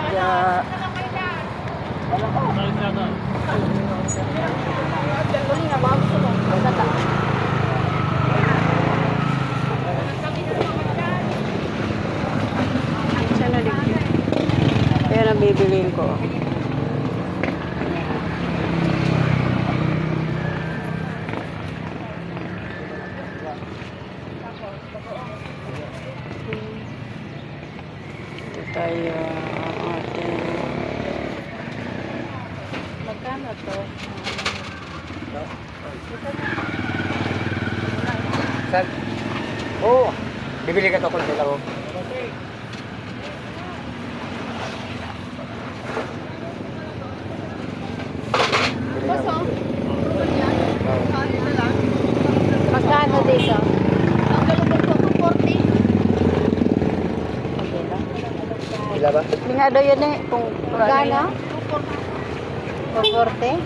tilapia. Sana dito. Ayan ang bibiliin ko. Ito tayo ating magkano to? Saan? Oo. Bibili ka to kung sila ko. Magkano dito? Ang galubog ko, 240. Okay lang. Sila ba? Lingado yun eh. Kung Magkano? 240.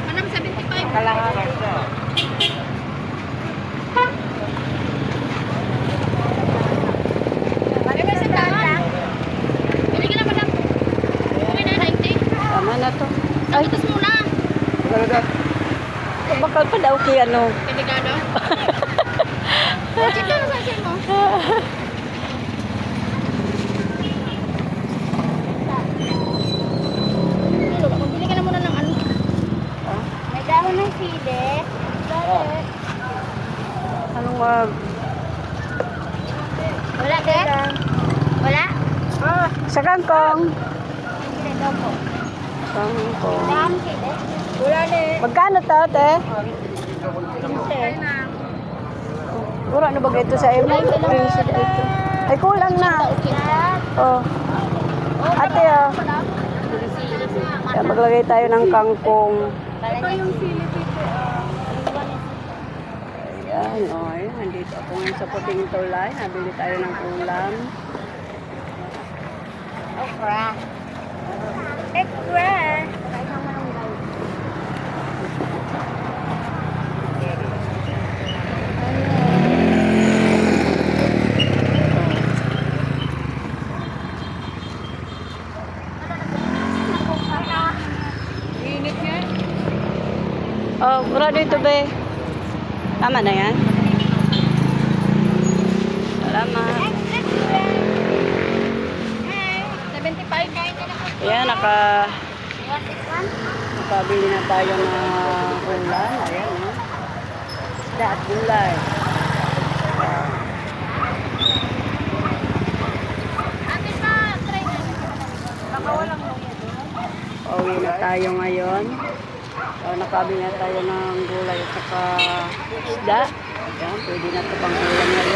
Manang 75. Kalahat. Ano sa daan? Bili ka na madam. Okay na, 90. Tama na to. Ay, Sagutos muna. Ano daw? bakal pa daw kay ano. Delikado. Dito na sa akin mo. Bili ka na muna ng ano. May dahon ng sili. Bakit? Anong Wala, de? Wala? sa kangkong. Hindi daw po. Kangkong. Dahon sili. Wala, de. Magkano to, te? Kurang na ba ito sa imo? Ay, kulang na. Oh. Ate, oh. Kaya maglagay tayo ng kangkong. Ito yung sili dito. Ayan, oh. Ayan, nandito ako ngayon sa puting tulay. Nabili tayo ng ulam. Okra. Okra. Init nga. Oh, kurang dito, be. Tama na yan. Salamat. 75 kain ka na po. Ayan, nakabili na tayo ng ulam. Ayan, oh. Isda at gulay. Ate pa, try na. Baka walang luya doon. Pauwi na tayo ngayon. Nakabili na tayo ng gulay at saka isda. Ayan, pwede na ito pang ulam ngayon.